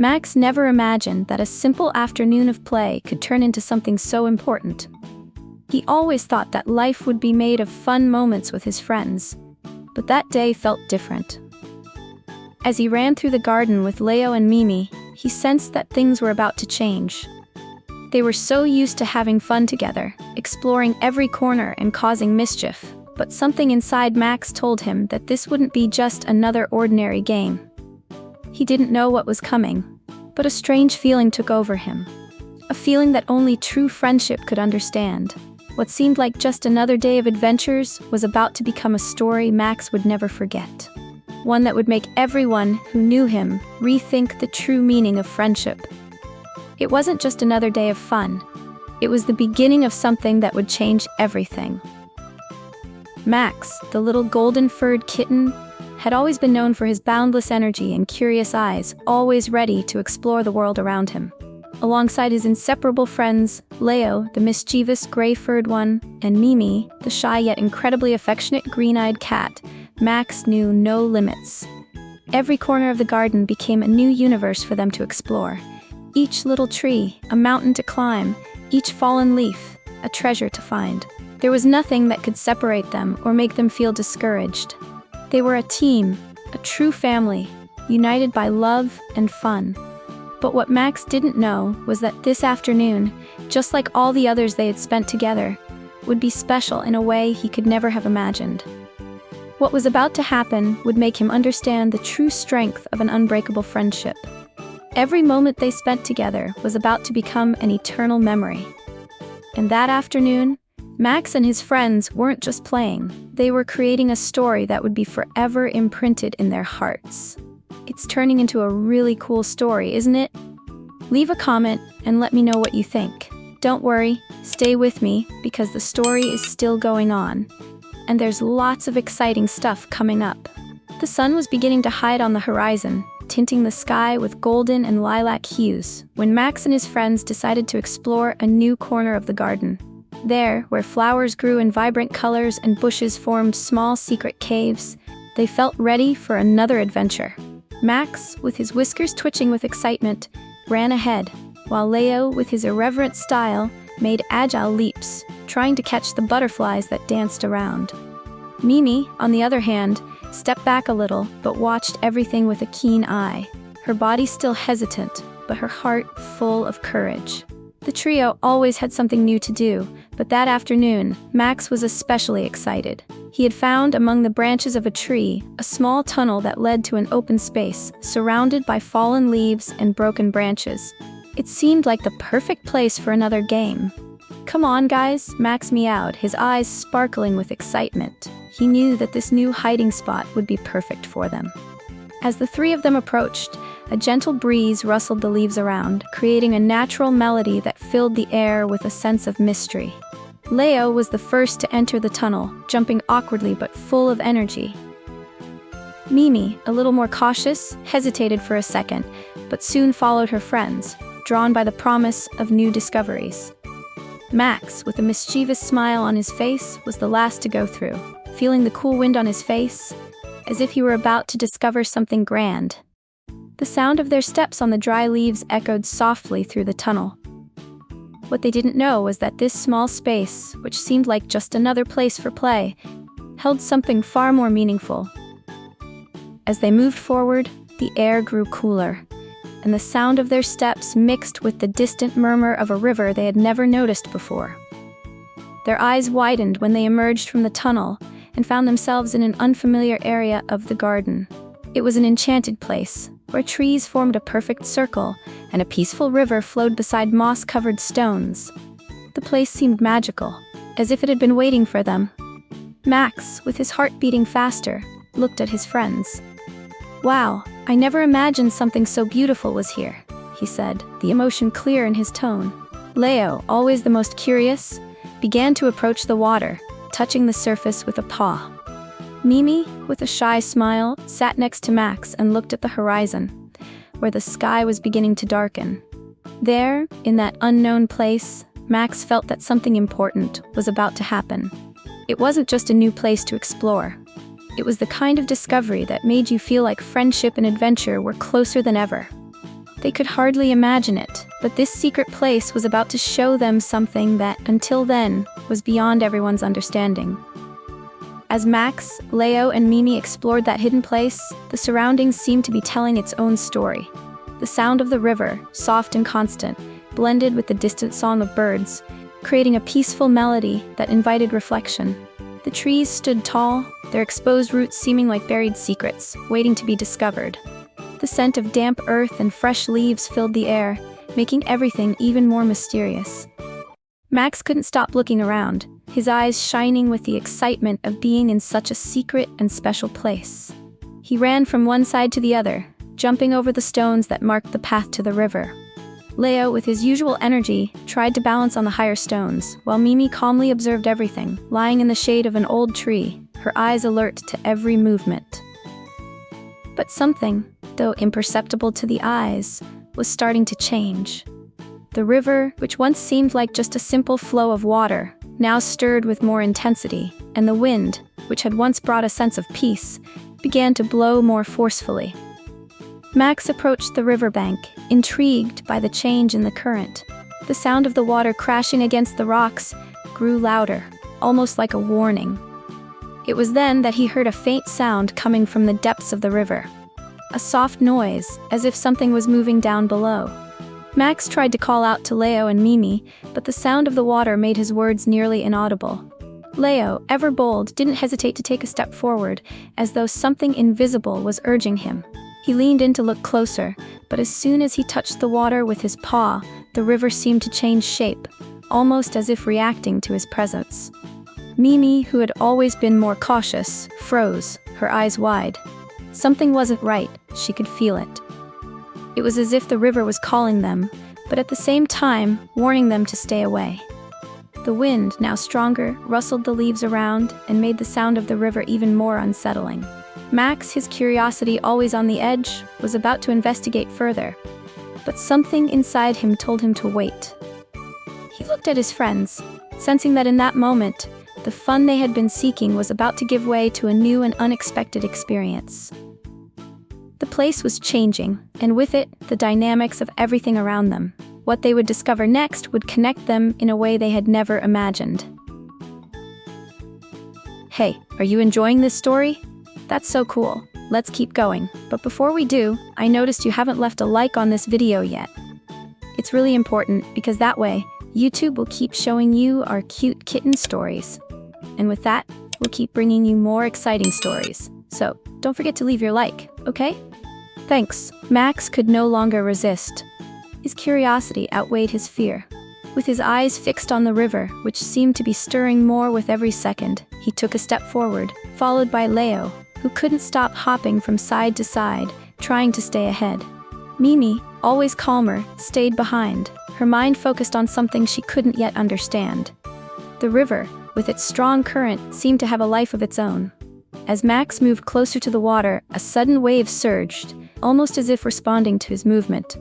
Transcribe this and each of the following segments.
Max never imagined that a simple afternoon of play could turn into something so important. He always thought that life would be made of fun moments with his friends, but that day felt different. As he ran through the garden with Leo and Mimi, he sensed that things were about to change. They were so used to having fun together, exploring every corner and causing mischief, but something inside Max told him that this wouldn't be just another ordinary game. He didn't know what was coming, but a strange feeling took over him. A feeling that only true friendship could understand. What seemed like just another day of adventures was about to become a story Max would never forget. One that would make everyone who knew him rethink the true meaning of friendship. It wasn't just another day of fun. It was the beginning of something that would change everything. Max, the little golden-furred kitten, had always been known for his boundless energy and curious eyes, always ready to explore the world around him. Alongside his inseparable friends, Leo, the mischievous gray-furred one, and Mimi, the shy yet incredibly affectionate green-eyed cat, Max knew no limits. Every corner of the garden became a new universe for them to explore. Each little tree, a mountain to climb, each fallen leaf, a treasure to find. There was nothing that could separate them or make them feel discouraged. They were a team, a true family, united by love and fun. But what Max didn't know was that this afternoon, just like all the others they had spent together, would be special in a way he could never have imagined. What was about to happen would make him understand the true strength of an unbreakable friendship. Every moment they spent together was about to become an eternal memory. And that afternoon, Max and his friends weren't just playing, they were creating a story that would be forever imprinted in their hearts. It's turning into a really cool story, isn't it? Leave a comment and let me know what you think. Don't worry, stay with me because the story is still going on. And there's lots of exciting stuff coming up. The sun was beginning to hide on the horizon, tinting the sky with golden and lilac hues, when Max and his friends decided to explore a new corner of the garden. There, where flowers grew in vibrant colors and bushes formed small secret caves, they felt ready for another adventure. Max, with his whiskers twitching with excitement, ran ahead, while Leo, with his irreverent style, made agile leaps, trying to catch the butterflies that danced around. Mimi, on the other hand, stepped back a little, but watched everything with a keen eye, her body still hesitant, but her heart full of courage. The trio always had something new to do, but that afternoon, Max was especially excited. He had found among the branches of a tree a small tunnel that led to an open space, surrounded by fallen leaves and broken branches. It seemed like the perfect place for another game. "Come on, guys," Max meowed, his eyes sparkling with excitement. He knew that this new hiding spot would be perfect for them. As the three of them approached, a gentle breeze rustled the leaves around, creating a natural melody that filled the air with a sense of mystery. Leo was the first to enter the tunnel, jumping awkwardly but full of energy. Mimi, a little more cautious, hesitated for a second, but soon followed her friends, drawn by the promise of new discoveries. Max, with a mischievous smile on his face, was the last to go through, feeling the cool wind on his face, as if he were about to discover something grand. The sound of their steps on the dry leaves echoed softly through the tunnel. What they didn't know was that this small space, which seemed like just another place for play, held something far more meaningful. As they moved forward, the air grew cooler, and the sound of their steps mixed with the distant murmur of a river they had never noticed before. Their eyes widened when they emerged from the tunnel and found themselves in an unfamiliar area of the garden. It was an enchanted place, where trees formed a perfect circle and a peaceful river flowed beside moss-covered stones. The place seemed magical, as if it had been waiting for them. Max, with his heart beating faster, looked at his friends. "Wow, I never imagined something so beautiful was here," he said, the emotion clear in his tone. Leo, always the most curious, began to approach the water, touching the surface with a paw. Mimi, with a shy smile, sat next to Max and looked at the horizon, where the sky was beginning to darken. There, in that unknown place, Max felt that something important was about to happen. It wasn't just a new place to explore. It was the kind of discovery that made you feel like friendship and adventure were closer than ever. They could hardly imagine it, but this secret place was about to show them something that, until then, was beyond everyone's understanding. As Max, Leo, and Mimi explored that hidden place, the surroundings seemed to be telling its own story. The sound of the river, soft and constant, blended with the distant song of birds, creating a peaceful melody that invited reflection. The trees stood tall, their exposed roots seeming like buried secrets, waiting to be discovered. The scent of damp earth and fresh leaves filled the air, making everything even more mysterious. Max couldn't stop looking around, his eyes shining with the excitement of being in such a secret and special place. He ran from one side to the other, jumping over the stones that marked the path to the river. Leo, with his usual energy, tried to balance on the higher stones, while Mimi calmly observed everything, lying in the shade of an old tree, her eyes alert to every movement. But something, though imperceptible to the eyes, was starting to change. The river, which once seemed like just a simple flow of water, now stirred with more intensity, and the wind, which had once brought a sense of peace, began to blow more forcefully. Max approached the riverbank, intrigued by the change in the current. The sound of the water crashing against the rocks grew louder, almost like a warning. It was then that he heard a faint sound coming from the depths of the river. A soft noise, as if something was moving down below. Max tried to call out to Leo and Mimi, but the sound of the water made his words nearly inaudible. Leo, ever bold, didn't hesitate to take a step forward, as though something invisible was urging him. He leaned in to look closer, but as soon as he touched the water with his paw, the river seemed to change shape, almost as if reacting to his presence. Mimi, who had always been more cautious, froze, her eyes wide. Something wasn't right, she could feel it. It was as if the river was calling them, but at the same time, warning them to stay away. The wind, now stronger, rustled the leaves around and made the sound of the river even more unsettling. Max, his curiosity always on the edge, was about to investigate further, but something inside him told him to wait. He looked at his friends, sensing that in that moment, the fun they had been seeking was about to give way to a new and unexpected experience. The place was changing, and with it, the dynamics of everything around them. What they would discover next would connect them in a way they had never imagined. Hey, are you enjoying this story? That's so cool. Let's keep going. But before we do, I noticed you haven't left a like on this video yet. It's really important because that way, YouTube will keep showing you our cute kitten stories. And with that, we'll keep bringing you more exciting stories. So, don't forget to leave your like, okay? Thanks. Max could no longer resist. His curiosity outweighed his fear. With his eyes fixed on the river, which seemed to be stirring more with every second, he took a step forward, followed by Leo, who couldn't stop hopping from side to side, trying to stay ahead. Mimi, always calmer, stayed behind, her mind focused on something she couldn't yet understand. The river, with its strong current, seemed to have a life of its own. As Max moved closer to the water, a sudden wave surged, almost as if responding to his movement.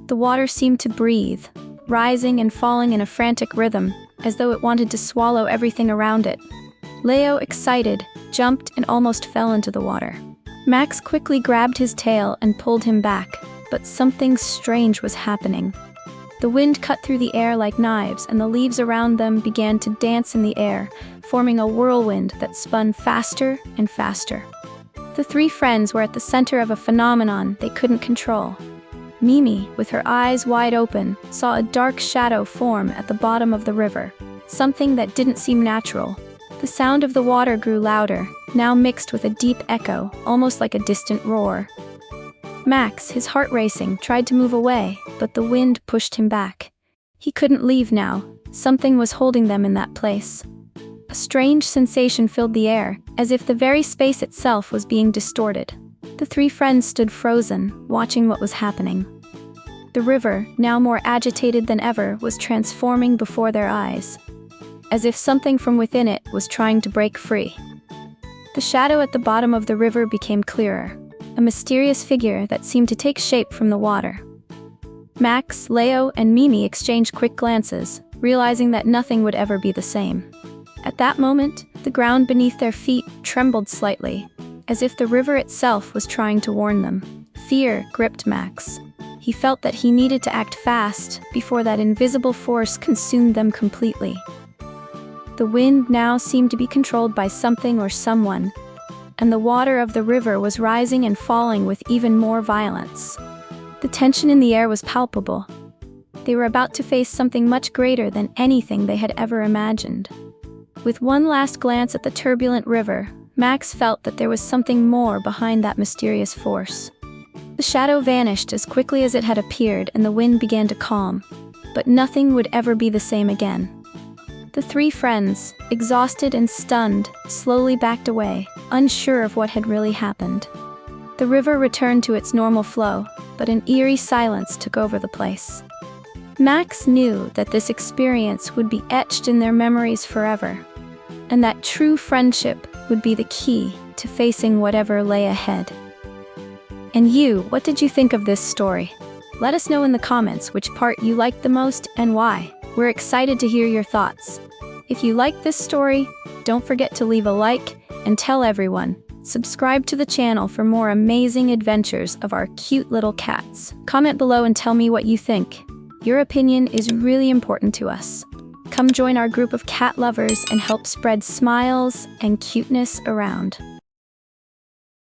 The water seemed to breathe, rising and falling in a frantic rhythm, as though it wanted to swallow everything around it. Leo, excited, jumped and almost fell into the water. Max quickly grabbed his tail and pulled him back, but something strange was happening. The wind cut through the air like knives, and the leaves around them began to dance in the air, forming a whirlwind that spun faster and faster. The three friends were at the center of a phenomenon they couldn't control. Mimi, with her eyes wide open, saw a dark shadow form at the bottom of the river, something that didn't seem natural. The sound of the water grew louder, now mixed with a deep echo, almost like a distant roar. Max, his heart racing, tried to move away, but the wind pushed him back. He couldn't leave now. Something was holding them in that place. A strange sensation filled the air, as if the very space itself was being distorted. The three friends stood frozen, watching what was happening. The river, now more agitated than ever, was transforming before their eyes, as if something from within it was trying to break free. The shadow at the bottom of the river became clearer, a mysterious figure that seemed to take shape from the water. Max, Leo, and Mimi exchanged quick glances, realizing that nothing would ever be the same. At that moment, the ground beneath their feet trembled slightly, as if the river itself was trying to warn them. Fear gripped Max. He felt that he needed to act fast before that invisible force consumed them completely. The wind now seemed to be controlled by something or someone, and the water of the river was rising and falling with even more violence. The tension in the air was palpable. They were about to face something much greater than anything they had ever imagined. With one last glance at the turbulent river, Max felt that there was something more behind that mysterious force. The shadow vanished as quickly as it had appeared and the wind began to calm, but nothing would ever be the same again. The three friends, exhausted and stunned, slowly backed away, unsure of what had really happened. The river returned to its normal flow, but an eerie silence took over the place. Max knew that this experience would be etched in their memories forever, and that true friendship would be the key to facing whatever lay ahead. And you, what did you think of this story? Let us know in the comments which part you liked the most and why. We're excited to hear your thoughts. If you like this story, don't forget to leave a like and tell everyone. Subscribe to the channel for more amazing adventures of our cute little cats. Comment below and tell me what you think. Your opinion is really important to us. Come join our group of cat lovers and help spread smiles and cuteness around.